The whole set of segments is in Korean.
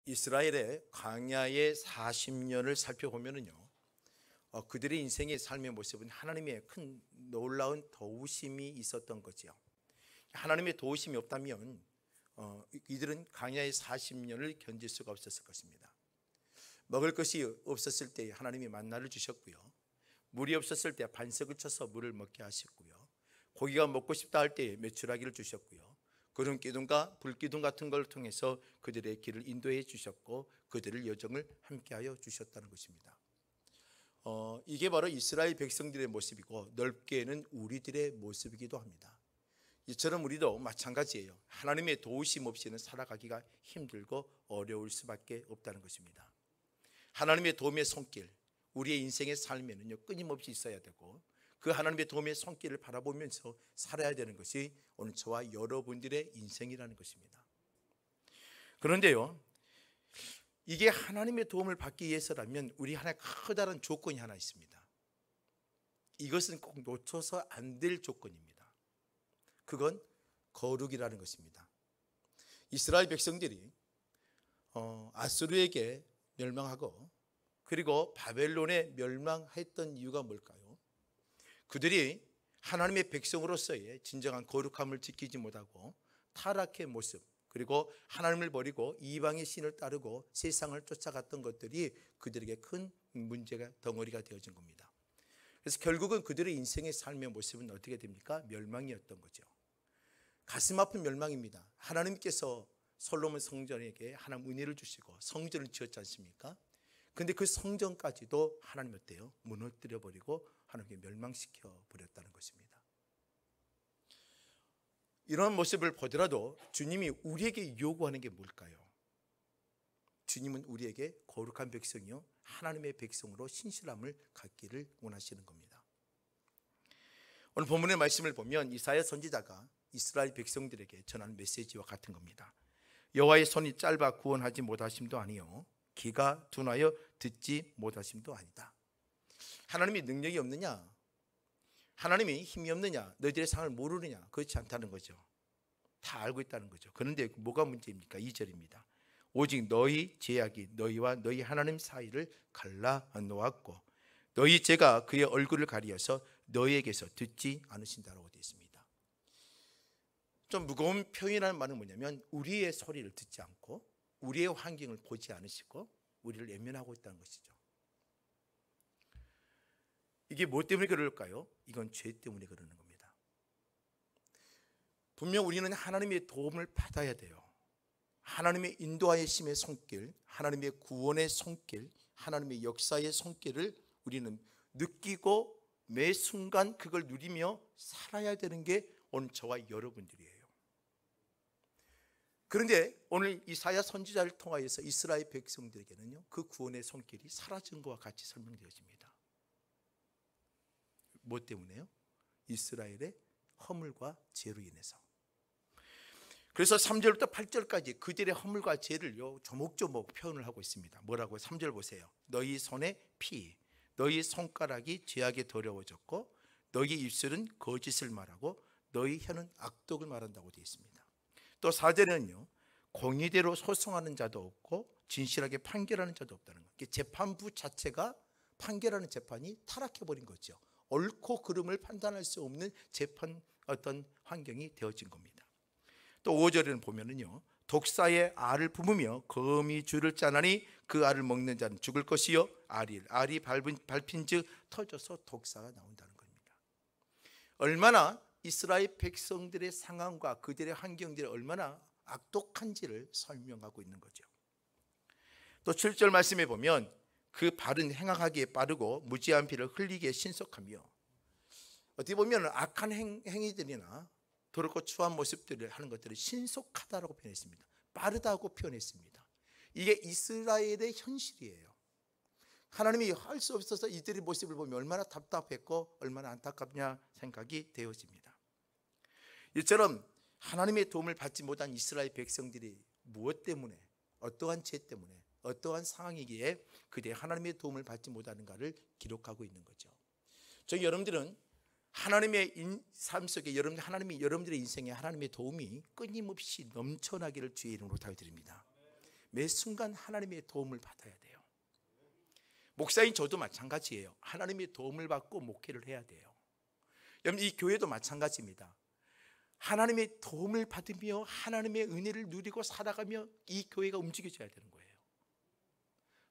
이스라엘의 광야의 40년을 살펴보면요, 그들의 인생의 삶의 모습은 하나님의 큰 놀라운 도우심이 있었던 거지요. 하나님의 도우심이 없다면 이들은 광야의 40년을 견딜 수가 없었을 것입니다. 먹을 것이 없었을 때 하나님이 만나를 주셨고요, 물이 없었을 때 반석을 쳐서 물을 먹게 하셨고요, 고기가 먹고 싶다 할 때 메추라기를 주셨고요, 구름 기둥과 불 기둥 같은 걸 통해서 그들의 길을 인도해 주셨고 그들의 여정을 함께하여 주셨다는 것입니다. 이게 바로 이스라엘 백성들의 모습이고 넓게는 우리들의 모습이기도 합니다. 이처럼 우리도 마찬가지예요. 하나님의 도우심 없이는 살아가기가 힘들고 어려울 수밖에 없다는 것입니다. 하나님의 도움의 손길, 우리의 인생의 삶에는요 끊임없이 있어야 되고, 그 하나님의 도움의 손길을 바라보면서 살아야 되는 것이 오늘 저와 여러분들의 인생이라는 것입니다. 그런데요, 이게 하나님의 도움을 받기 위해서라면 우리 하나의 커다란 조건이 하나 있습니다. 이것은 꼭 놓쳐서 안 될 조건입니다. 그건 거룩이라는 것입니다. 이스라엘 백성들이 아수르에게 멸망하고 그리고 바벨론에 멸망했던 이유가 뭘까요? 그들이 하나님의 백성으로서의 진정한 거룩함을 지키지 못하고 타락의 모습, 그리고 하나님을 버리고 이방의 신을 따르고 세상을 쫓아갔던 것들이 그들에게 큰 문제가 덩어리가 되어진 겁니다. 그래서 결국은 그들의 인생의 삶의 모습은 어떻게 됩니까? 멸망이었던 거죠. 가슴 아픈 멸망입니다. 하나님께서 솔로몬 성전에게 하나님 은혜를 주시고 성전을 지었지 않습니까? 근데 그 성전까지도 하나님 어때요? 무너뜨려 버리고 하나님께 멸망시켜 버렸다는 것입니다. 이런 모습을 보더라도 주님이 우리에게 요구하는 게 뭘까요? 주님은 우리에게 거룩한 백성이요 하나님의 백성으로 신실함을 갖기를 원하시는 겁니다. 오늘 본문의 말씀을 보면 이사야 선지자가 이스라엘 백성들에게 전하는 메시지와 같은 겁니다. 여호와의 손이 짧아 구원하지 못하심도 아니요 귀가 둔하여 듣지 못하심도 아니다. 하나님이 능력이 없느냐? 하나님이 힘이 없느냐? 너희들의 상을 모르느냐? 그렇지 않다는 거죠. 다 알고 있다는 거죠. 그런데 뭐가 문제입니까? 2절입니다. 오직 너희 죄악이 너희와 너희 하나님 사이를 갈라 놓았고 너희 죄가 그의 얼굴을 가리어서 너희에게서 듣지 않으신다라고 되어 있습니다. 좀 무거운 표현이라는 말은 뭐냐면 우리의 소리를 듣지 않고 우리의 환경을 보지 않으시고 우리를 외면하고 있다는 것이죠. 이게 뭐 때문에 그럴까요? 이건 죄 때문에 그러는 겁니다. 분명 우리는 하나님의 도움을 받아야 돼요. 하나님의 인도하심의 손길, 하나님의 구원의 손길, 하나님의 역사의 손길을 우리는 느끼고 매 순간 그걸 누리며 살아야 되는 게 오늘 저와 여러분들이에요. 그런데 오늘 이사야 선지자를 통하여서 이스라엘 백성들에게는요 그 구원의 손길이 사라진 것과 같이 설명되어집니다. 뭐 때문에요? 이스라엘의 허물과 죄로 인해서. 그래서 3절부터 8절까지 그들의 허물과 죄를 조목조목 표현을 하고 있습니다. 뭐라고? 3절 보세요. 너희 손에 피, 너희 손가락이 죄악에 더러워졌고 너희 입술은 거짓을 말하고 너희 혀는 악독을 말한다고 되어 있습니다. 또 4절에는요 공의대로 소송하는 자도 없고 진실하게 판결하는 자도 없다는 거예요. 재판부 자체가 판결하는 재판이 타락해버린 거죠. 옳고 그름을 판단할 수 없는 재판 어떤 환경이 되어진 겁니다. 또 5절에는 보면은요 독사의 알을 품으며 거미 줄을 짜나니 그 알을 먹는 자는 죽을 것이요 알이 밟힌즉 터져서 독사가 나온다는 겁니다. 얼마나 이스라엘 백성들의 상황과 그들의 환경들이 얼마나 악독한지를 설명하고 있는 거죠. 또 7절 말씀에 보면 그 발은 행악하기에 빠르고 무지한 피를 흘리기에 신속하며, 어떻게 보면 악한 행위들이나 더럽고 추한 모습들을 하는 것들을 신속하다라고 표현했습니다. 빠르다고 표현했습니다. 이게 이스라엘의 현실이에요. 하나님이 할 수 없어서 이들의 모습을 보면 얼마나 답답했고 얼마나 안타깝냐 생각이 되어집니다. 이처럼 하나님의 도움을 받지 못한 이스라엘 백성들이 무엇 때문에, 어떠한 죄 때문에, 어떠한 상황이기에 그들이 하나님의 도움을 받지 못하는가를 기록하고 있는 거죠. 저희 여러분들은 하나님의 삶 속에 여러분들의 인생에 하나님의 도움이 끊임없이 넘쳐나기를 주의 이름으로 부탁드립니다. 매 순간 하나님의 도움을 받아야 돼요. 목사인 저도 마찬가지예요. 하나님의 도움을 받고 목회를 해야 돼요. 여러분, 이 교회도 마찬가지입니다. 하나님의 도움을 받으며 하나님의 은혜를 누리고 살아가며 이 교회가 움직여져야 되는 거예요.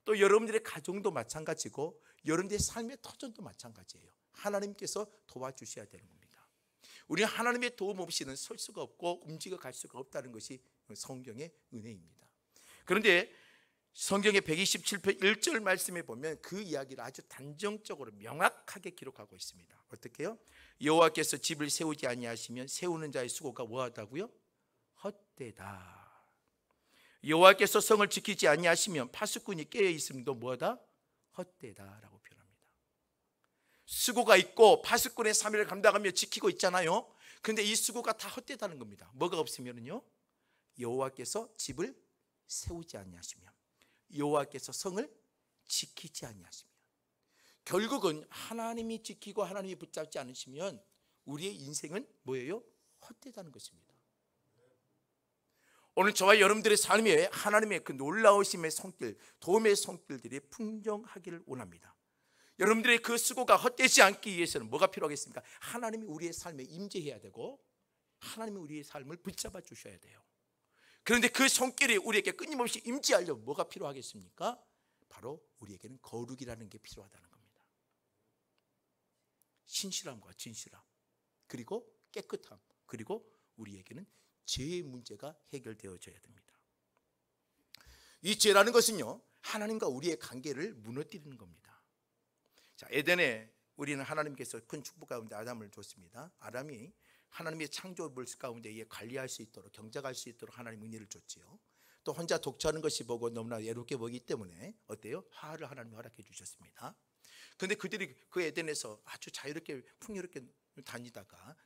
또 여러분들의 가정도 마찬가지고 여러분들의 삶의 터전도 마찬가지예요. 하나님께서 도와주셔야 되는 겁니다. 우리는 하나님의 도움 없이는 설 수가 없고 움직여 갈 수가 없다는 것이 성경의 은혜입니다. 그런데 성경의 127편 1절 말씀에 보면 그 이야기를 아주 단정적으로 명확하게 기록하고 있습니다. 어떻게 해요? 여호와께서 집을 세우지 아니하시면 세우는 자의 수고가 뭐하다고요? 헛되다. 여호와께서 성을 지키지 아니하시면 파수꾼이 깨어 있음도 뭐하다? 헛되다라고 표현합니다. 수고가 있고 파수꾼의 사명을 감당하며 지키고 있잖아요. 그런데 이 수고가 다 헛되다는 겁니다. 뭐가 없으면요? 여호와께서 집을 세우지 아니하시면, 여호와께서 성을 지키지 아니하시면, 결국은 하나님이 지키고 하나님이 붙잡지 않으시면 우리의 인생은 뭐예요? 헛되다는 것입니다. 오늘 저와 여러분들의 삶에 하나님의 그 놀라우심의 손길, 도움의 손길들이 풍성하기를 원합니다. 여러분들의 그 수고가 헛되지 않기 위해서는 뭐가 필요하겠습니까? 하나님이 우리의 삶에 임재해야 되고 하나님이 우리의 삶을 붙잡아 주셔야 돼요. 그런데 그 손길이 우리에게 끊임없이 임재하려면 뭐가 필요하겠습니까? 바로 우리에게는 거룩이라는 게 필요하다는 겁니다. 신실함과 진실함, 그리고 깨끗함, 그리고 우리에게는 죄의 문제가 해결되어져야 됩니다. 이 죄라는 것은요, 하나님과 우리의 관계를 무너뜨리는 겁니다. 자, 에덴에 우리는 하나님께서 큰 축복 가운데 아담을 줬습니다. 아담이 하나님의 창조물 가운데 관리할 수 있도록, 경작할 수 있도록 하나님 은혜를 줬지요. 또 혼자 독처하는 것이 보고 너무나 외롭게 보기 때문에 어때요? 화를 하나님이 허락해 주셨습니다. 그런데 그들이 그 에덴에서 아주 자유롭게 풍요롭게 다니다가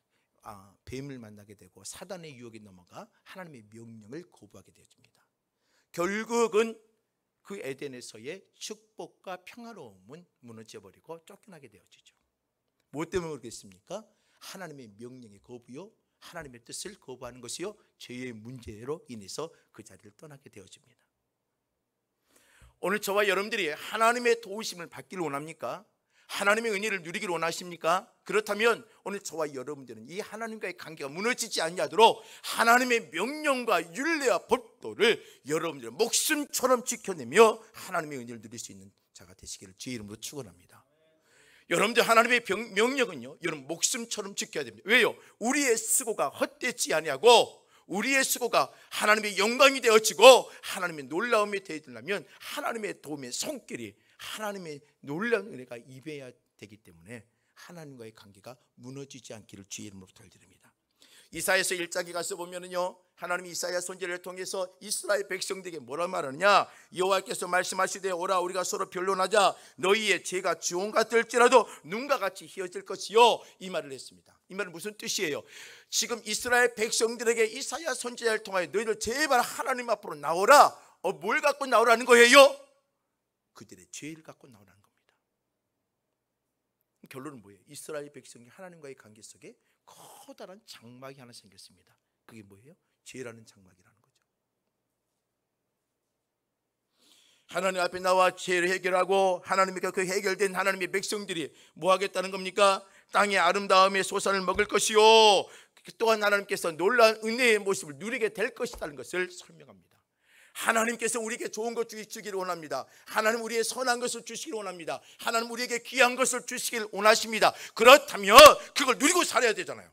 뱀을 만나게 되고 사단의 유혹에 넘어가 하나님의 명령을 거부하게 되었습니다. 결국은 그 에덴에서의 축복과 평화로움은 무너져버리고 쫓겨나게 되어지죠. 무엇 때문에 그렇겠습니까? 하나님의 명령의 거부요, 하나님의 뜻을 거부하는 것이요, 죄의 문제로 인해서 그 자리를 떠나게 되어집니다. 오늘 저와 여러분들이 하나님의 도우심을 받기를 원합니까? 하나님의 은혜를 누리기를 원하십니까? 그렇다면 오늘 저와 여러분들은 이 하나님과의 관계가 무너지지 않도록 하나님의 명령과 율례와 법도를 여러분들의 목숨처럼 지켜내며 하나님의 은혜를 누릴 수 있는 자가 되시기를 주의 이름으로 축원합니다. 여러분들 하나님의 명령은요, 여러분 목숨처럼 지켜야 됩니다. 왜요? 우리의 수고가 헛되지 아니하고 우리의 수고가 하나님의 영광이 되어지고 하나님의 놀라움이 되어지려면 하나님의 도움의 손길이, 하나님의 놀라운 은혜가 임해야 되기 때문에 하나님과의 관계가 무너지지 않기를 주의 이름으로 부탁드립니다. 이사야서 1장에 가서 보면은요, 하나님이 이사야 선지자를 통해서 이스라엘 백성들에게 뭐라 말하느냐? 여호와께서 말씀하시되 오라 우리가 서로 변론하자. 너희의 죄가 주홍 같을지라도 눈과 같이 희어질 것이요, 이 말을 했습니다. 이 말은 무슨 뜻이에요? 지금 이스라엘 백성들에게 이사야 선지자를 통하여 너희들 제발 하나님 앞으로 나오라. 뭘 갖고 나오라는 거예요? 그들의 죄를 갖고 나오라는 겁니다. 결론은 뭐예요? 이스라엘 백성이 하나님과의 관계 속에 커다란 장막이 하나 생겼습니다. 그게 뭐예요? 죄라는 장막이라는 거죠. 하나님 앞에 나와 죄를 해결하고 하나님께 그 해결된 하나님의 백성들이 뭐 하겠다는 겁니까? 땅의 아름다움의 소산을 먹을 것이요, 또한 하나님께서 놀라운 은혜의 모습을 누리게 될 것이라는 것을 설명합니다. 하나님께서 우리에게 좋은 것 주시기를 원합니다. 하나님 우리의 선한 것을 주시기를 원합니다. 하나님 우리에게 귀한 것을 주시기를 원하십니다. 그렇다면 그걸 누리고 살아야 되잖아요.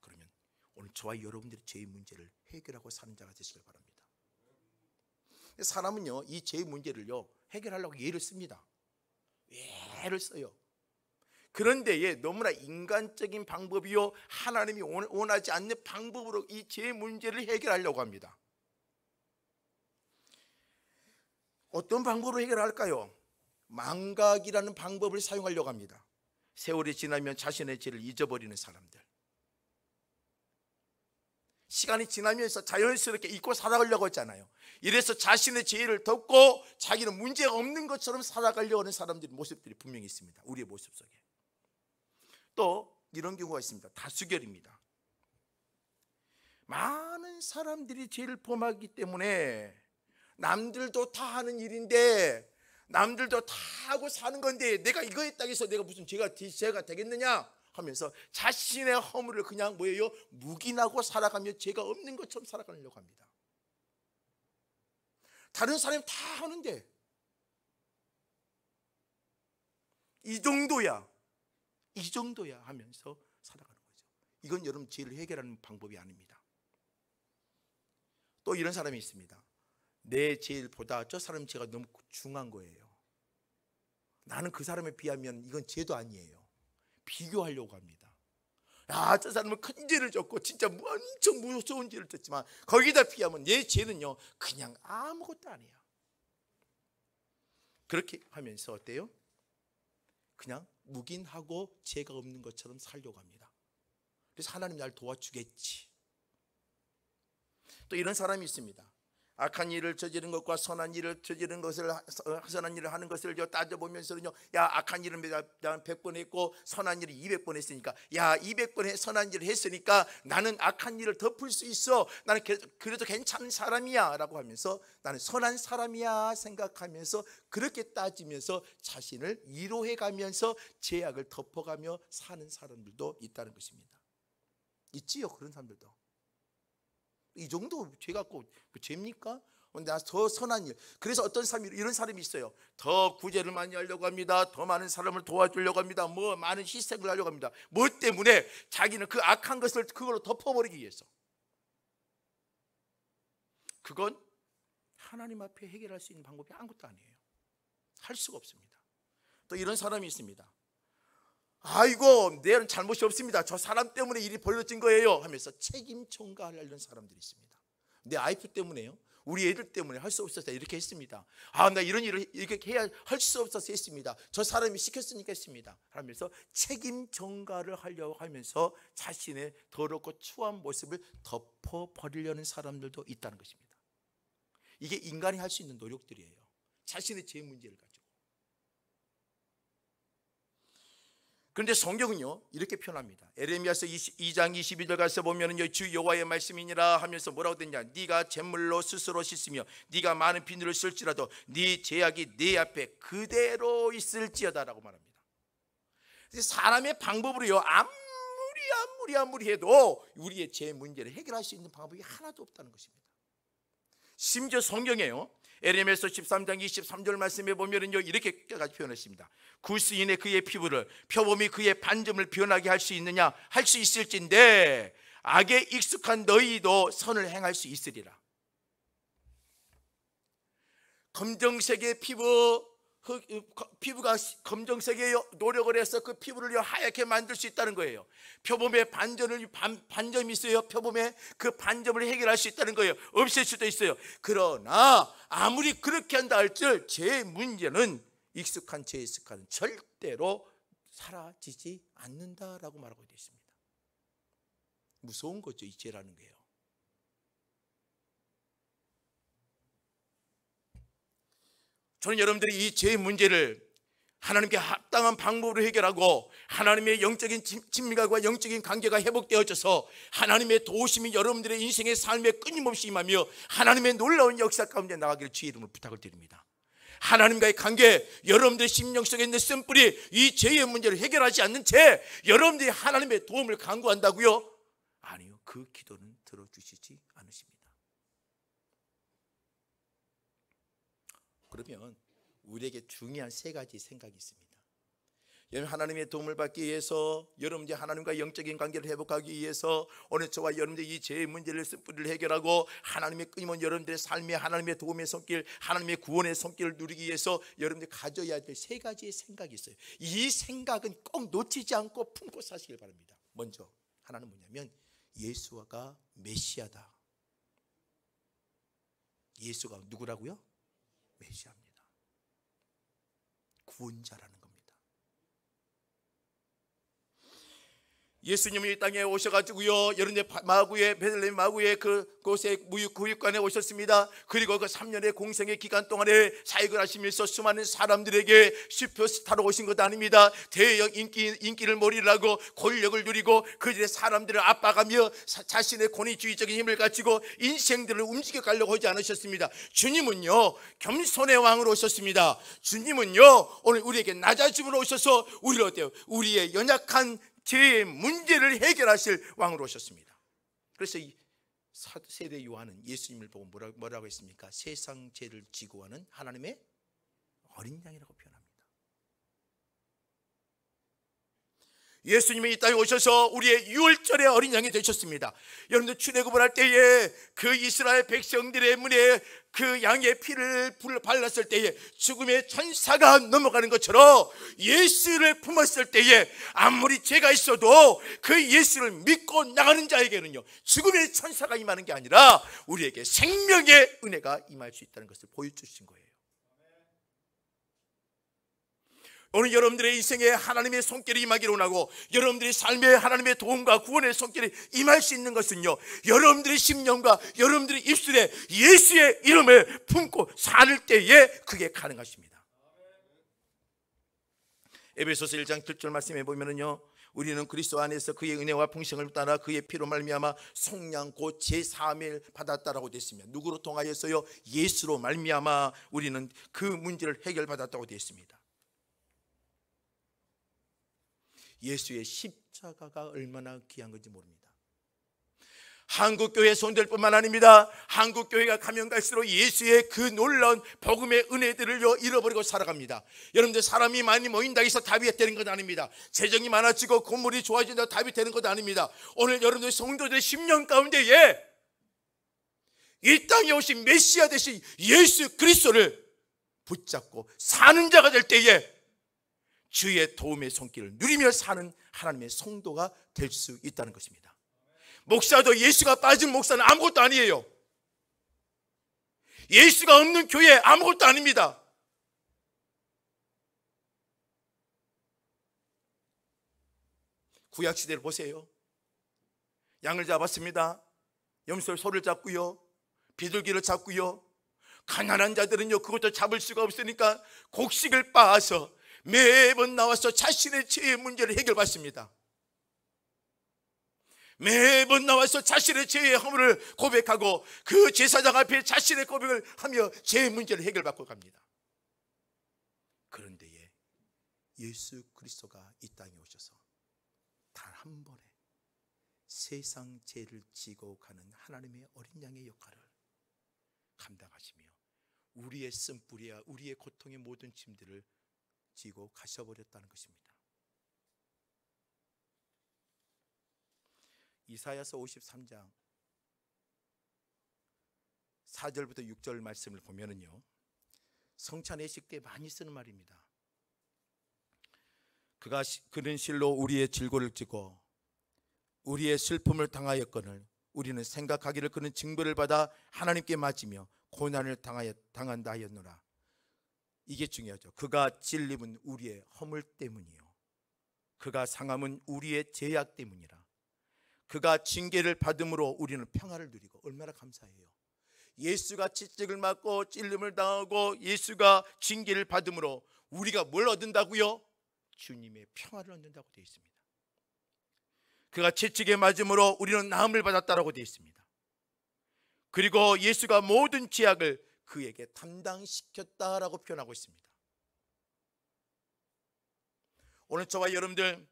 그러면 오늘 저와 여러분들의 죄의 문제를 해결하고 사는 자가 되시길 바랍니다. 사람은요, 이 죄의 문제를요 해결하려고 예를 씁니다. 예를 써요. 그런데 너무나 인간적인 방법이요, 하나님이 원하지 않는 방법으로 이 죄의 문제를 해결하려고 합니다. 어떤 방법으로 해결할까요? 망각이라는 방법을 사용하려고 합니다. 세월이 지나면 자신의 죄를 잊어버리는 사람들, 시간이 지나면서 자연스럽게 잊고 살아가려고 했잖아요. 이래서 자신의 죄를 덮고 자기는 문제가 없는 것처럼 살아가려고 하는 사람들의 모습들이 분명히 있습니다. 우리의 모습 속에. 또 이런 경우가 있습니다. 다수결입니다. 많은 사람들이 죄를 범하기 때문에 남들도 다 하는 일인데, 남들도 다 하고 사는 건데 내가 이거 했다고 해서 내가 무슨 죄가 되겠느냐 하면서 자신의 허물을 그냥 뭐예요? 묵인하고 살아가며 죄가 없는 것처럼 살아가려고 합니다. 다른 사람이 다 하는데 이 정도야 하면서 살아가는 거죠. 이건 여러분 죄를 해결하는 방법이 아닙니다. 또 이런 사람이 있습니다. 내 죄보다 저 사람 죄가 너무 중한 거예요. 나는 그 사람에 비하면 이건 죄도 아니에요. 비교하려고 합니다. 야, 저 사람은 큰 죄를 졌고 진짜 엄청 무서운 죄를 졌지만 거기다 비하면 내 죄는요 그냥 아무것도 아니에요. 그렇게 하면서 어때요? 그냥 묵인하고 죄가 없는 것처럼 살려고 합니다. 그래서 하나님 날 도와주겠지. 또 이런 사람이 있습니다. 악한 일을 저지른 것과 선한 일을 저지른 것을, 선한 일을 하는 것을 따져보면서는요, 야, 악한 일은 내가 100번 했고 선한 일을 200번 했으니까, 야, 200번 선한 일을 했으니까 나는 악한 일을 덮을 수 있어. 나는 그래도 괜찮은 사람이야 라고 하면서 나는 선한 사람이야 생각하면서 그렇게 따지면서 자신을 위로해 가면서 죄악을 덮어가며 사는 사람들도 있다는 것입니다. 있지요, 그런 사람들도. 이 정도 죄 갖고 죄입니까? 나 더 선한 일. 그래서 어떤 사람이 이런 사람이 있어요. 더 구제를 많이 하려고 합니다. 더 많은 사람을 도와주려고 합니다. 뭐 많은 희생을 하려고 합니다. 뭐 때문에? 자기는 그 악한 것을 그걸로 덮어버리기 위해서. 그건 하나님 앞에 해결할 수 있는 방법이 아무것도 아니에요. 할 수가 없습니다. 또 이런 사람이 있습니다. 아이고, 내는 잘못이 없습니다. 저 사람 때문에 일이 벌어진 거예요 하면서 책임 전가하려는 사람들이 있습니다. 내 아이프 때문에요, 우리 애들 때문에 할 수 없어서 이렇게 했습니다. 아, 나 이런 일을 이렇게 해야 할 수 없어서 했습니다. 저 사람이 시켰으니까 했습니다 하면서 책임 전가를 하려고 하면서 자신의 더럽고 추한 모습을 덮어버리려는 사람들도 있다는 것입니다. 이게 인간이 할 수 있는 노력들이에요. 자신의 죄 문제를 가지고. 그런데 성경은요 이렇게 표현합니다. 에레미야서 2장 22절 가서 보면은요, 주 여호와의 말씀이니라 하면서 뭐라고 되냐, 네가 잿물로 스스로 씻으며 네가 많은 비누를 쓸지라도 네 죄악이 네 앞에 그대로 있을지어다라고 말합니다. 사람의 방법으로요 아무리 해도 우리의 죄 문제를 해결할 수 있는 방법이 하나도 없다는 것입니다. 심지어 성경에요, 에레미야서 13장 23절 말씀에 보면은요 이렇게까지 표현했습니다. 구스인의 그의 피부를, 표범이 그의 반점을 변하게 할 수 있느냐? 할 수 있을진데 악에 익숙한 너희도 선을 행할 수 있으리라. 검정색의 피부가 검정색의 노력을 해서 그 피부를 하얗게 만들 수 있다는 거예요. 표범의 반점이 있어요. 표범의 그 반점을 해결할 수 있다는 거예요. 없앨 수도 있어요. 그러나 아무리 그렇게 한다 할지라도 죄의 문제는 익숙한 죄에 익숙한 절대로 사라지지 않는다라고 말하고 되어 있습니다. 무서운 거죠, 이 죄라는 게요. 저는 여러분들이 이 죄의 문제를 하나님께 합당한 방법으로 해결하고 하나님의 영적인 친밀감과 영적인 관계가 회복되어져서 하나님의 도우심이 여러분들의 인생의 삶에 끊임없이 임하며 하나님의 놀라운 역사 가운데 나가기를 주의 이름으로 부탁을 드립니다. 하나님과의 관계, 여러분들의 심령 속에 있는 쓴뿌리, 이 죄의 문제를 해결하지 않는 채 여러분들이 하나님의 도움을 간구한다고요? 아니요, 그 기도는 들어주시지 않으십니다. 그러면 우리에게 중요한 세 가지 생각이 있습니다. 여러분, 하나님의 도움을 받기 위해서, 여러분들이 하나님과 영적인 관계를 회복하기 위해서 오늘 저와 여러분들이 이 죄의 문제를 쓴뿌리를 해결하고 하나님의 끊임없는 여러분들의 삶에 하나님의 도움의 손길, 하나님의 구원의 손길을 누리기 위해서 여러분들이 가져야 될 세 가지의 생각이 있어요. 이 생각은 꼭 놓치지 않고 품고 사시길 바랍니다. 먼저 하나는 뭐냐면 예수가 메시아다. 예수가 누구라고요? 메시아입니다. 구원자라는 겁니다. 예수님이 이 땅에 오셔가지고요, 여러분의 마구의 베들레헴 마구의 그곳에 구육관에 오셨습니다. 그리고 그 3년의 공생의 기간 동안에 사역을 하시면서 수많은 사람들에게 슈퍼스타로 오신 것 아닙니다. 대형 인기를 몰이라고 권력을 누리고 그들의 사람들을 압박하며 자신의 권위주의적인 힘을 가지고 인생들을 움직여 가려고 하지 않으셨습니다. 주님은요, 겸손의 왕으로 오셨습니다. 주님은요, 오늘 우리에게 낮아짐으로 오셔서 우리를 어때요? 우리의 연약한 죄의 문제를 해결하실 왕으로 오셨습니다. 그래서 이 세례 요한은 예수님을 보고 뭐라고 했습니까? 세상 죄를 지고 가는 하나님의 어린 양이라고 표현합니다. 예수님이 이 땅에 오셔서 우리의 유월절의 어린 양이 되셨습니다. 여러분들 출애굽을 할 때에 그 이스라엘 백성들의 문에 그 양의 피를 발랐을 때에 죽음의 천사가 넘어가는 것처럼 예수를 품었을 때에 아무리 죄가 있어도 그 예수를 믿고 나가는 자에게는요, 죽음의 천사가 임하는 게 아니라 우리에게 생명의 은혜가 임할 수 있다는 것을 보여주신 거예요. 오늘 여러분들의 인생에 하나님의 손길이 임하기를 원하고 여러분들의 삶에 하나님의 도움과 구원의 손길이 임할 수 있는 것은요, 여러분들의 심령과 여러분들의 입술에 예수의 이름을 품고 살 때에 그게 가능하십니다. 에베소서 1장 7절 말씀에 보면은요, 우리는 그리스도 안에서 그의 은혜와 풍성을 따라 그의 피로 말미암아 속량 곧 제사함을 받았다라고 되어 있습니다. 누구로 통하여서요? 예수로 말미암아 우리는 그 문제를 해결받았다고 되어 있습니다. 예수의 십자가가 얼마나 귀한 건지 모릅니다. 한국교회 손들뿐만 아닙니다. 한국교회가 가면 갈수록 예수의 그 놀라운 복음의 은혜들을 잃어버리고 살아갑니다. 여러분들, 사람이 많이 모인다 해서 답이 되는 건 아닙니다. 재정이 많아지고 건물이 좋아진다 답이 되는 것 아닙니다. 오늘 여러분들 성도들의 심령 가운데에 이 땅에 오신 메시아 되신 예수 그리스도를 붙잡고 사는 자가 될 때에 주의 도움의 손길을 누리며 사는 하나님의 성도가 될 수 있다는 것입니다. 목사도 예수가 빠진 목사는 아무것도 아니에요. 예수가 없는 교회 아무것도 아닙니다. 구약시대를 보세요. 양을 잡았습니다. 염소를 소를 잡고요, 비둘기를 잡고요. 가난한 자들은요, 그것도 잡을 수가 없으니까 곡식을 빻아서 매번 나와서 자신의 죄의 문제를 해결받습니다. 매번 나와서 자신의 죄의 허물을 고백하고 그 제사장 앞에 자신의 고백을 하며 죄의 문제를 해결받고 갑니다. 그런데 예수 그리스도가 이 땅에 오셔서 단 한 번에 세상 죄를 지고 가는 하나님의 어린 양의 역할을 감당하시며 우리의 쓴뿌리와 우리의 고통의 모든 짐들을 지고 가셔버렸다는 것입니다. 이사야서 53장 4절부터 6절 말씀을 보면은요, 성찬예식 때 많이 쓰는 말입니다. 그는 실로 우리의 질고를 지고 우리의 슬픔을 당하였거늘 우리는 생각하기를 그는 징벌을 받아 하나님께 맞으며 고난을 당한다 하였노라. 이게 중요하죠. 그가 찔림은 우리의 허물 때문이요, 그가 상함은 우리의 죄악 때문이라. 그가 징계를 받음으로 우리는 평화를 누리고. 얼마나 감사해요. 예수가 채찍을 맞고 찔림을 당하고 예수가 징계를 받음으로 우리가 뭘 얻는다고요? 주님의 평화를 얻는다고 되어 있습니다. 그가 채찍에 맞음으로 우리는 나음을 받았다라고 되어 있습니다. 그리고 예수가 모든 죄악을 그에게 담당시켰다라고 표현하고 있습니다. 오늘 저와 여러분들,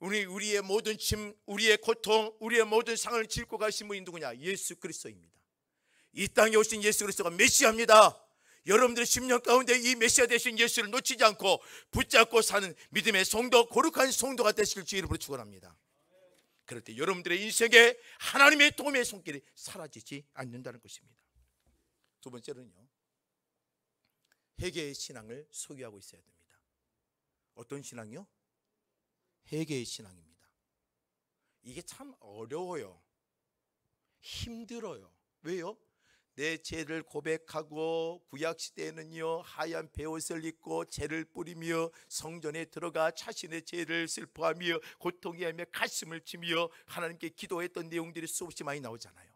우리의 모든 짐, 우리의 고통, 우리의 모든 상을 짊고 가신 분이 누구냐? 예수 그리스도입니다. 이 땅에 오신 예수 그리스도가 메시아입니다. 여러분들의 심령 가운데 이 메시아 되신 예수를 놓치지 않고 붙잡고 사는 믿음의 성도, 거룩한 성도가 되실 주 이름으로 축원합니다. 그럴 때 여러분들의 인생에 하나님의 도움의 손길이 사라지지 않는다는 것입니다. 두 번째는요, 회개의 신앙을 소유하고 있어야 됩니다. 어떤 신앙이요? 회개의 신앙입니다. 이게 참 어려워요. 힘들어요. 왜요? 내 죄를 고백하고 구약시대에는요 하얀 베옷을 입고 죄를 뿌리며 성전에 들어가 자신의 죄를 슬퍼하며 고통에 하며 가슴을 치며 하나님께 기도했던 내용들이 수없이 많이 나오잖아요.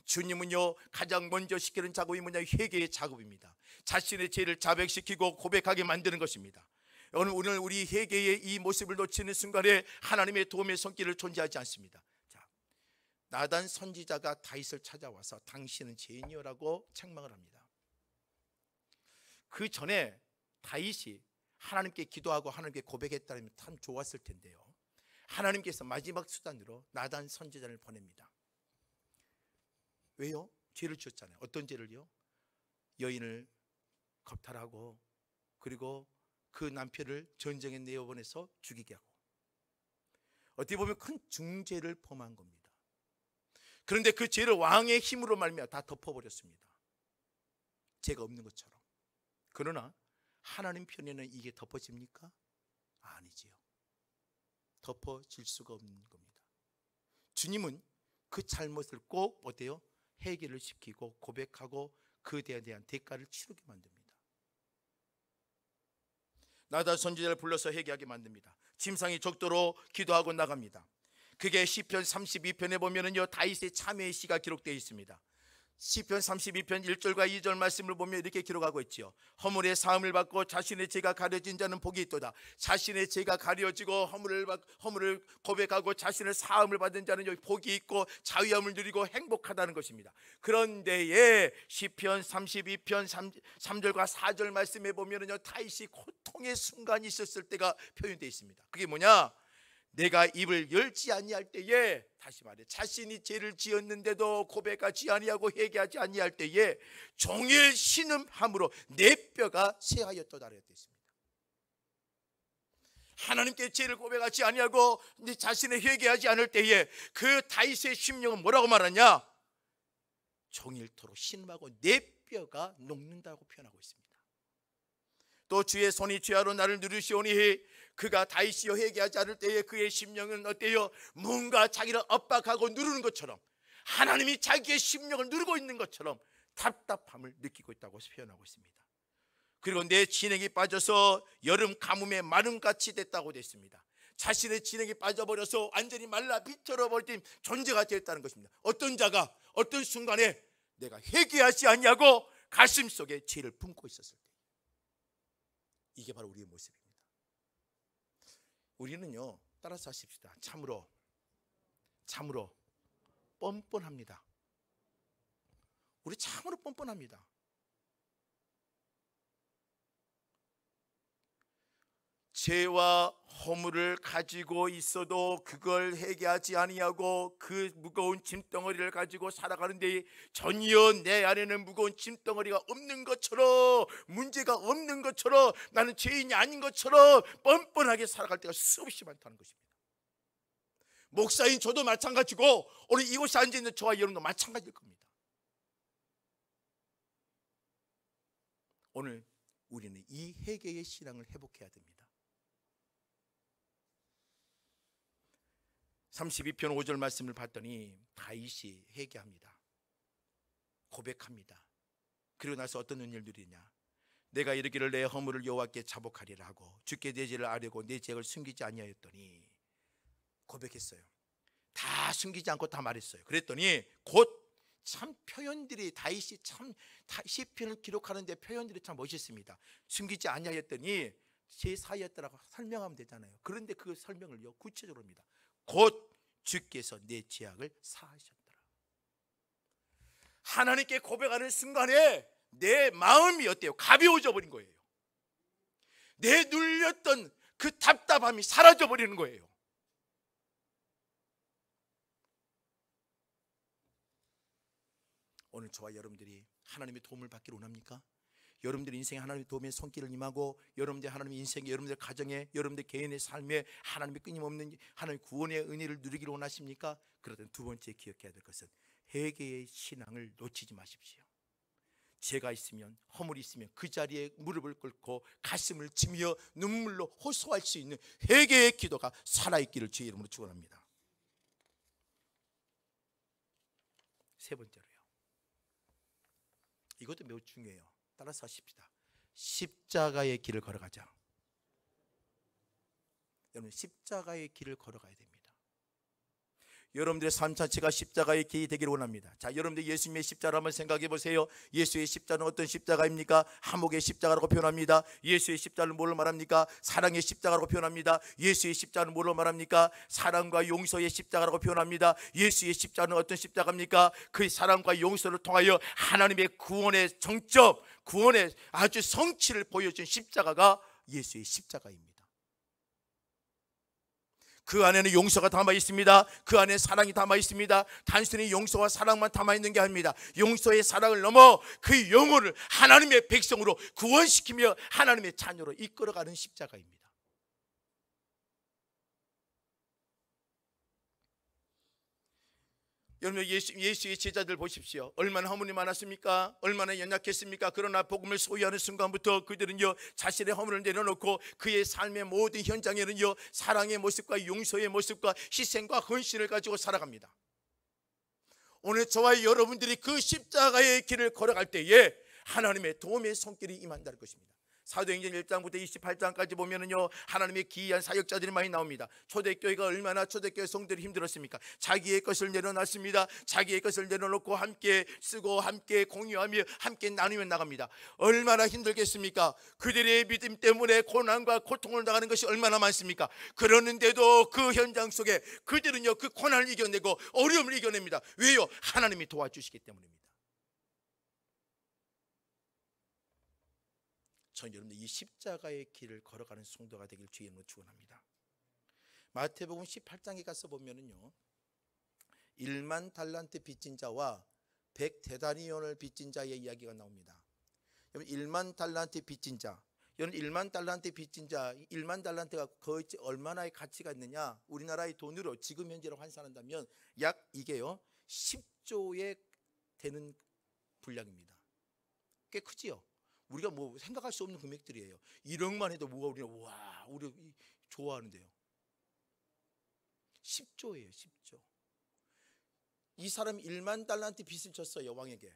주님은요 가장 먼저 시키는 작업이 뭐냐, 회개의 작업입니다. 자신의 죄를 자백시키고 고백하게 만드는 것입니다. 오늘 우리 회개의 이 모습을 놓치는 순간에 하나님의 도움의 손길을 존재하지 않습니다. 나단 선지자가 다윗을 찾아와서 당신은 죄인이요라고 책망을 합니다. 그 전에 다윗이 하나님께 기도하고 하나님께 고백했다면 참 좋았을 텐데요, 하나님께서 마지막 수단으로 나단 선지자를 보냅니다. 왜요? 죄를 지었잖아요. 어떤 죄를요? 여인을 겁탈하고 그리고 그 남편을 전쟁에 내어보내서 죽이게 하고, 어떻게 보면 큰 중죄를 범한 겁니다. 그런데 그 죄를 왕의 힘으로 말미암아 다 덮어버렸습니다. 죄가 없는 것처럼. 그러나 하나님 편에는 이게 덮어집니까? 아니지요. 덮어질 수가 없는 겁니다. 주님은 그 잘못을 꼭 어때요? 해결을 시키고 고백하고 그에 대한 대가를 치르게 만듭니다. 나단 선지자를 불러서 회개하게 만듭니다. 짐승이 적도로 기도하고 나갑니다. 그게 시편 32편에 보면은요 다윗의 참회의 시가 기록되어 있습니다. 시편 32편 1절과 2절 말씀을 보면 이렇게 기록하고 있지요. 허물의 사함을 받고 자신의 죄가 가려진 자는 복이 있도다. 자신의 죄가 가려지고 허물을 고백하고 자신의 사함을 받은 자는 여기 복이 있고 자유함을 누리고 행복하다는 것입니다. 그런데에 시편 32편 3절과 4절 말씀에 보면은요 다윗이 고통의 순간이 있었을 때가 표현되어 있습니다. 그게 뭐냐? 내가 입을 열지 아니할 때에, 다시 말해 자신이 죄를 지었는데도 고백하지 아니하고 회개하지 아니할 때에 종일 신음함으로 내 뼈가 쇠하였도다 그랬습니다. 하나님께 죄를 고백하지 아니하고 자신의 회개하지 않을 때에 그 다윗의 심령은 뭐라고 말하냐? 종일토록 신음하고 내 뼈가 녹는다고 표현하고 있습니다. 또 주의 손이 죄하로 나를 누르시오니, 그가 다윗이여 회개하지 않을 때에 그의 심령은 어때요? 뭔가 자기를 압박하고 누르는 것처럼, 하나님이 자기의 심령을 누르고 있는 것처럼 답답함을 느끼고 있다고 표현하고 있습니다. 그리고 내 진액이 빠져서 여름 가뭄에 마름같이 됐다고 됐습니다. 자신의 진액이 빠져버려서 완전히 말라 비틀어버린 존재가 되었다는 것입니다. 어떤 자가 어떤 순간에 내가 회개하지 아니하고 가슴속에 죄를 품고 있었을 때, 이게 바로 우리의 모습입니다. 우리는요 따라서 하십시다. 참으로 뻔뻔합니다. 우리 참으로 뻔뻔합니다. 죄와 허물을 가지고 있어도 그걸 회개하지 아니하고 그 무거운 짐덩어리를 가지고 살아가는데 전혀 내 안에는 무거운 짐덩어리가 없는 것처럼, 문제가 없는 것처럼, 나는 죄인이 아닌 것처럼 뻔뻔하게 살아갈 때가 수없이 많다는 것입니다. 목사인 저도 마찬가지고 오늘 이곳에 앉아있는 저와 여러분도 마찬가지일 겁니다. 오늘 우리는 이 회개의 신앙을 회복해야 됩니다. 32편 5절 말씀을 봤더니 다윗이 회개합니다. 고백합니다. 그리고 나서 어떤 은혜를 누리냐? 내가 이르기를 내 허물을 여호와께 자복하리라 하고 주께 내 죄를 아뢰고 내 죄를 숨기지 아니하였더니, 고백했어요. 다 숨기지 않고 다 말했어요. 그랬더니 곧 참 표현들이, 다윗이 참 시편을 기록하는데 표현들이 참 멋있습니다. 숨기지 아니하였더니 제 사이였다라고 설명하면 되잖아요. 그런데 그 설명을요 구체적으로 합니다. 곧 주께서 내 죄악을 사하셨더라. 하나님께 고백하는 순간에 내 마음이 어때요? 가벼워져 버린 거예요. 내 눌렸던 그 답답함이 사라져 버리는 거예요. 오늘 저와 여러분들이 하나님의 도움을 받기를 원합니까? 여러분들 인생에 하나님의 도움의 손길을 임하고 여러분들 하나님의 인생에, 여러분들 가정에, 여러분들 개인의 삶에 하나님의 끊임없는 하나님의 구원의 은혜를 누리기를 원하십니까? 그러던 두 번째 기억해야 될 것은 회개의 신앙을 놓치지 마십시오. 죄가 있으면, 허물이 있으면 그 자리에 무릎을 꿇고 가슴을 치며 눈물로 호소할 수 있는 회개의 기도가 살아있기를 주의 이름으로 축원합니다. 세 번째로요, 이것도 매우 중요해요. 따라서 하십시다. 십자가의 길을 걸어가자. 여러분, 십자가의 길을 걸어가야 됩니다. 여러분들의 삶 자체가 십자가의 길이 되기를 원합니다. 자, 여러분들 예수님의 십자가를 한번 생각해 보세요. 예수의 십자가는 어떤 십자가입니까? 화목의 십자가라고 표현합니다. 예수의 십자가는 뭘로 말합니까? 사랑의 십자가라고 표현합니다. 예수의 십자가는 뭘로 말합니까? 사랑과 용서의 십자가라고 표현합니다. 예수의 십자가는 어떤 십자가입니까? 그 사랑과 용서를 통하여 하나님의 구원의 정점, 구원의 아주 성취를 보여준 십자가가 예수의 십자가입니다. 그 안에는 용서가 담아 있습니다. 그 안에 사랑이 담아 있습니다. 단순히 용서와 사랑만 담아 있는 게 아닙니다. 용서의 사랑을 넘어 그 영혼을 하나님의 백성으로 구원시키며 하나님의 자녀로 이끌어가는 십자가입니다. 여러분, 예수의 제자들 보십시오. 얼마나 허물이 많았습니까? 얼마나 연약했습니까? 그러나 복음을 소유하는 순간부터 그들은요, 자신의 허물을 내려놓고 그의 삶의 모든 현장에는요, 사랑의 모습과 용서의 모습과 희생과 헌신을 가지고 살아갑니다. 오늘 저와 여러분들이 그 십자가의 길을 걸어갈 때에 하나님의 도움의 손길이 임한다는 것입니다. 사도행전 1장부터 28장까지 보면은요, 하나님의 기이한 사역자들이 많이 나옵니다. 초대교회가 얼마나 초대교회 성도들이 힘들었습니까? 자기의 것을 내려놨습니다. 자기의 것을 내려놓고 함께 쓰고 함께 공유하며 함께 나누며 나갑니다. 얼마나 힘들겠습니까? 그들의 믿음 때문에 고난과 고통을 당하는 것이 얼마나 많습니까? 그러는데도 그 현장 속에 그들은요, 그 고난을 이겨내고 어려움을 이겨냅니다. 왜요? 하나님이 도와주시기 때문입니다. 전 여러분들 이 십자가의 길을 걸어가는 성도가 되길 주의 이름으로 축원합니다. 마태복음 18장에 가서 보면은요, 1만 달란트 빚진 자와 100데나리온을 빚진 자의 이야기가 나옵니다. 여러분, 1만 달란트 빚진 자, 여러분 1만 달란트 빚진 자, 1만 달란트가 거의 얼마나의 가치가 있느냐? 우리나라의 돈으로 지금 현재로 환산한다면 약 이게요 10조에 되는 분량입니다. 꽤 크지요? 우리가 뭐 생각할 수 없는 금액들이에요. 1억만 해도 뭐가 우리 좋아하는데요. 10조예요, 10조. 이 사람이 1만 달란트 빚을 졌어요, 왕에게.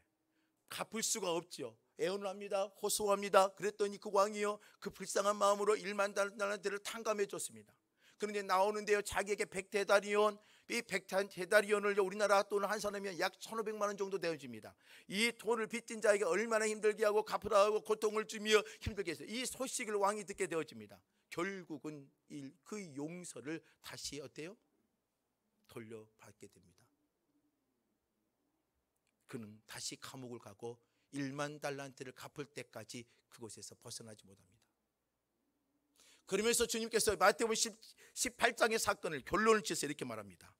갚을 수가 없죠. 애원을 합니다. 호소합니다. 그랬더니 그 왕이요, 그 불쌍한 마음으로 1만 달란트를 탕감해 줬습니다. 그런데 나오는데요, 자기에게 100데나리온, 이 100데나리온을 우리나라 돈을 환산하면 약 1,500만 원 정도 되어집니다. 이 돈을 빚진 자에게 얼마나 힘들게 하고 갚으라 하고 고통을 주며 힘들게 했어요. 이 소식을 왕이 듣게 되어집니다. 결국은 그 용서를 다시 어때요? 돌려받게 됩니다. 그는 다시 감옥을 가고 1만 달란트를 갚을 때까지 그곳에서 벗어나지 못합니다. 그러면서 주님께서 마태복음 18장의 사건을 결론을 지어서 이렇게 말합니다.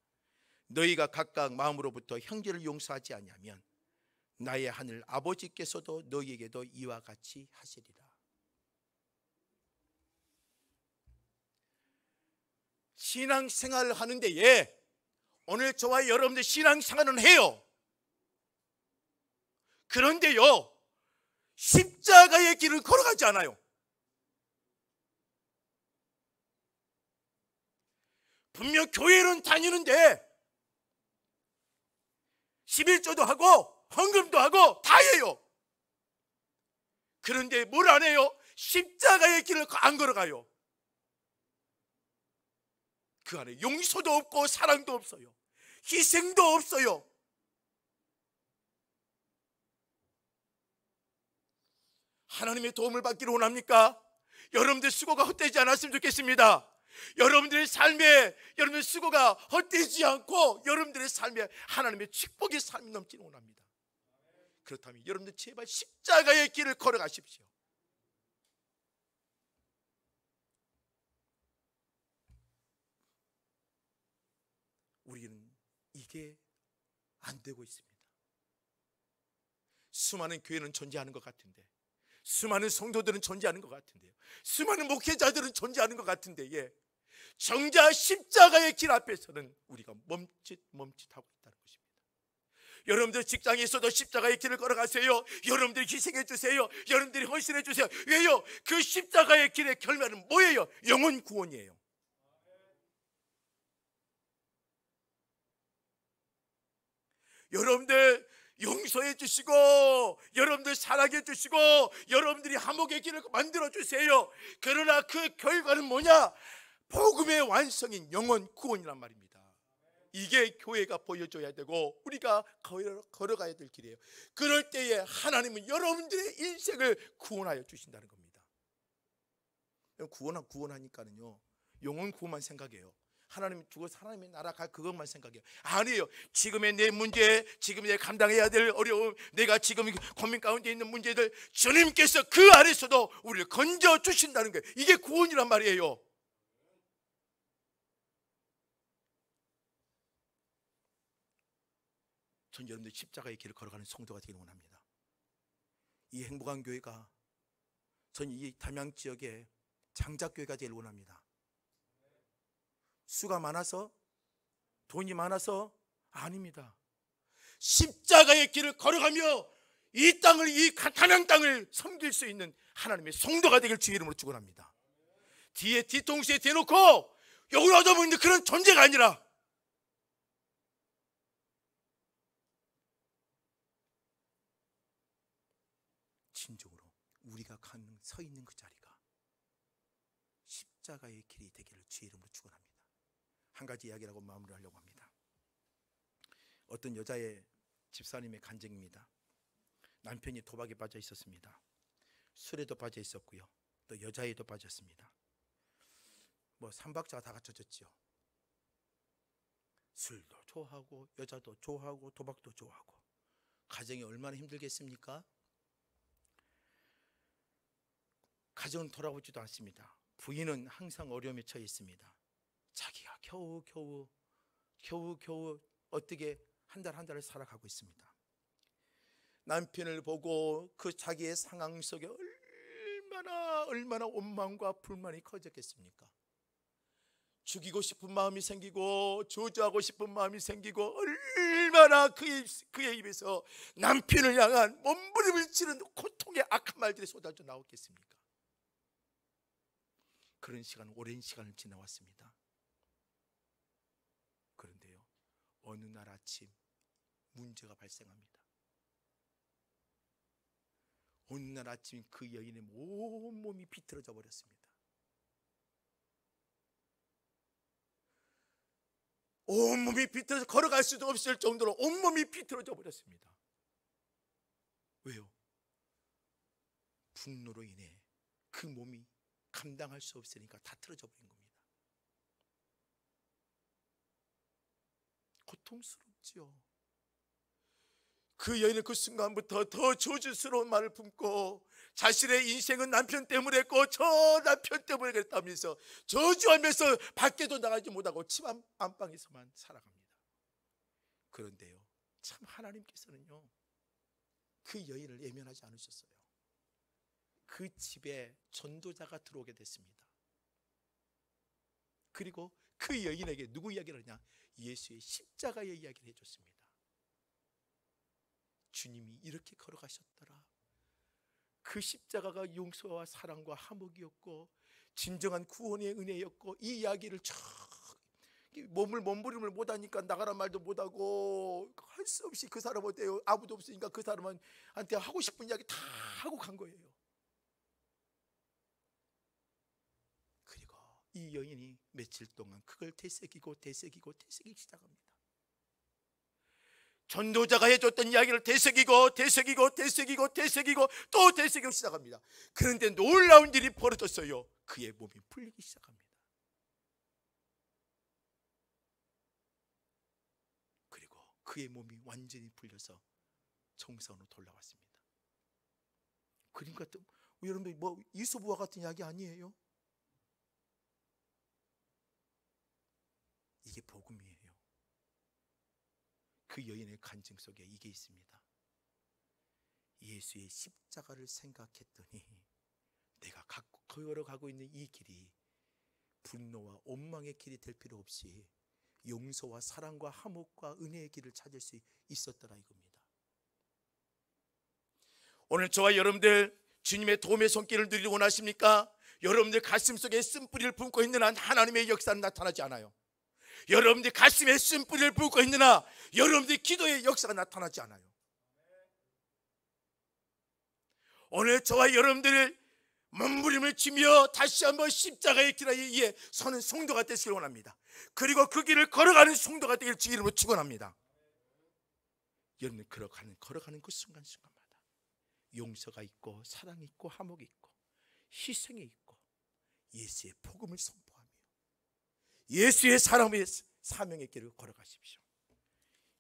너희가 각각 마음으로부터 형제를 용서하지 아니하면 나의 하늘 아버지께서도 너희에게도 이와 같이 하시리라. 신앙생활을 하는 데에 오늘 저와 여러분들 신앙생활은 해요. 그런데요, 십자가의 길을 걸어가지 않아요. 분명 교회는 다니는데 11조도 하고 헌금도 하고 다 해요. 그런데 뭘 안 해요? 십자가의 길을 안 걸어가요. 그 안에 용서도 없고 사랑도 없어요. 희생도 없어요. 하나님의 도움을 받기를 원합니까? 여러분들 수고가 헛되지 않았으면 좋겠습니다. 여러분들의 삶에 여러분의 수고가 헛되지 않고 여러분들의 삶에 하나님의 축복의 삶이 넘기를 원합니다. 그렇다면 여러분들 제발 십자가의 길을 걸어가십시오. 우리는 이게 안 되고 있습니다. 수많은 교회는 존재하는 것 같은데, 수많은 성도들은 존재하는 것 같은데요, 수많은 목회자들은 존재하는 것 같은데, 정작 십자가의 길 앞에서는 우리가 멈칫하고 있다는 것입니다. 여러분들 직장에 있어도 십자가의 길을 걸어가세요. 여러분들이 희생해 주세요. 여러분들이 헌신해 주세요. 왜요? 그 십자가의 길의 결말은 뭐예요? 영혼 구원이에요. 여러분들 용서해 주시고 여러분들 사랑해 주시고 여러분들이 화목의 길을 만들어 주세요. 그러나 그 결과는 뭐냐? 복음의 완성인 영혼 구원이란 말입니다. 이게 교회가 보여줘야 되고 우리가 걸어가야 될 길이에요. 그럴 때에 하나님은 여러분들의 인생을 구원하여 주신다는 겁니다. 구원하니까는요 영혼 구원만 생각해요. 하나님 죽어서 하나님의 나라 갈 그것만 생각해요. 아니에요. 지금의 내 문제, 지금 내 감당해야 될 어려움, 내가 지금 고민 가운데 있는 문제들, 주님께서 그 안에서도 우리를 건져 주신다는 거예요. 이게 구원이란 말이에요. 전 여러분들 십자가의 길을 걸어가는 성도가 되기를 원합니다. 이 행복한 교회가, 전 이 담양 지역에 장작교회가 되기를 원합니다. 수가 많아서, 돈이 많아서 아닙니다. 십자가의 길을 걸어가며 이 땅을, 이 가나안 땅을 섬길 수 있는 하나님의 성도가 되길 주의 이름으로 축원합니다. 뒤에 뒤통수에 대놓고 욕을 얻어먹는 그런 존재가 아니라 진정으로 우리가 서 있는 그 자리가 십자가의 길이 되기를 주의 이름으로 축원합니다. 한 가지 이야기라고 마무리하려고 합니다. 어떤 여자의 집사님의 간증입니다. 남편이 도박에 빠져 있었습니다. 술에도 빠져 있었고요, 또 여자에도 빠졌습니다. 뭐 삼박자가 다 갖춰졌죠. 술도 좋아하고 여자도 좋아하고 도박도 좋아하고. 가정이 얼마나 힘들겠습니까? 가정은 돌아오지도 않습니다. 부인은 항상 어려움에 처해 있습니다. 자기가 겨우 어떻게 한 달 한 달을 살아가고 있습니다. 남편을 보고 그 자기의 상황 속에 얼마나 원망과 불만이 커졌겠습니까? 죽이고 싶은 마음이 생기고 저주하고 싶은 마음이 생기고 얼마나 그의 입에서 남편을 향한 몸부림을 치는 고통의 악한 말들이 쏟아져 나왔겠습니까? 그런 시간, 오랜 시간을 지나왔습니다. 그런데요, 어느 날 아침 문제가 발생합니다. 어느 날 아침 그 여인의 온몸이 비틀어져 버렸습니다. 온몸이 비틀어져 걸어갈 수도 없을 정도로 온몸이 비틀어져 버렸습니다. 왜요? 분노로 인해 그 몸이 감당할 수 없으니까 다 틀어져 버린 겁니다. 고통스럽지요. 그 여인은 그 순간부터 더 저주스러운 말을 품고 자신의 인생은 남편 때문에 했고 저 남편 때문에 그랬다면서 저주하면서 밖에도 나가지 못하고 집 안방에서만 살아갑니다. 그런데요, 참 하나님께서는요 그 여인을 외면하지 않으셨어요. 그 집에 전도자가 들어오게 됐습니다. 그리고 그 여인에게 누구 이야기를 하냐? 예수의 십자가의 이야기를 해줬습니다. 주님이 이렇게 걸어가셨더라. 그 십자가가 용서와 사랑과 화목이었고 진정한 구원의 은혜였고, 이 이야기를 쫙 몸부림을 못하니까 나가란 말도 못하고 할 수 없이 그 사람 어때요? 아무도 없으니까 그 사람한테 하고 싶은 이야기 다 하고 간 거예요. 그리고 이 여인이 며칠 동안 그걸 되새기고 시작합니다. 전도자가 해줬던 이야기를 되새기고 또 되새기고 시작합니다. 그런데 놀라운 일이 벌어졌어요. 그의 몸이 풀리기 시작합니다. 그리고 그의 몸이 완전히 풀려서 정상으로 돌아왔습니다. 그러니까 또 여러분들 뭐 이소부와 같은 이야기 아니에요? 이게 복음이에요. 그 여인의 간증 속에 이게 있습니다. 예수의 십자가를 생각했더니 내가 걸어가고 있는 이 길이 분노와 원망의 길이 될 필요 없이 용서와 사랑과 화목과 은혜의 길을 찾을 수 있었더라 이겁니다. 오늘 저와 여러분들 주님의 도움의 손길을 누리기 원하십니까? 여러분들 가슴속에 쓴뿌리를 품고 있는 한 하나님의 역사는 나타나지 않아요. 여러분들 가슴에 쓴뿌리를 품고 있는 한 여러분들 기도의 역사가 나타나지 않아요. 오늘 저와 여러분들을 몸부림을 치며 다시 한번 십자가의 길 위에 서는 성도가 되시길 원합니다. 그리고 그 길을 걸어가는 성도가 되길 주 이름으로 축원합니다. 여러분 걸어가는 그 순간순간마다 용서가 있고 사랑이 있고 화목이 있고 희생이 있고 예수의 복음을 선포하며 예수의 사랑의 사명의 길을 걸어가십시오.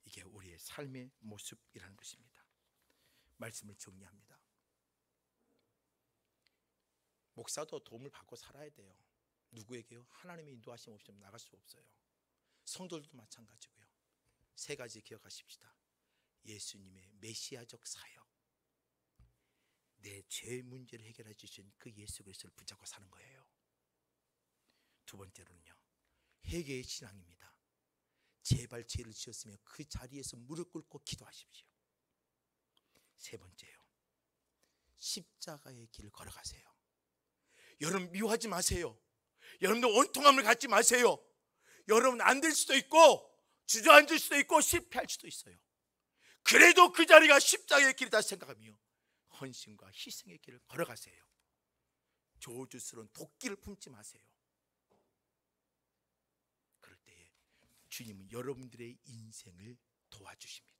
이게 우리의 삶의 모습이라는 것입니다. 말씀을 정리합니다. 목사도 도움을 받고 살아야 돼요. 누구에게요? 하나님의 인도하심 없이는 나갈 수 없어요. 성도들도 마찬가지고요. 세 가지 기억하십시다. 예수님의 메시아적 사역, 내 죄 문제를 해결해 주신 그 예수 그리스도를 붙잡고 사는 거예요. 두 번째로는요, 회개의 신앙입니다. 제발 죄를 지었으면 그 자리에서 무릎 꿇고 기도하십시오. 세 번째요, 십자가의 길을 걸어가세요. 여러분 미워하지 마세요. 여러분들 원통함을 갖지 마세요. 여러분 안 될 수도 있고 주저앉을 수도 있고 실패할 수도 있어요. 그래도 그 자리가 십자가의 길이다 생각하며 헌신과 희생의 길을 걸어가세요. 저주스러운 도끼를 품지 마세요. 그럴 때에 주님은 여러분들의 인생을 도와주십니다.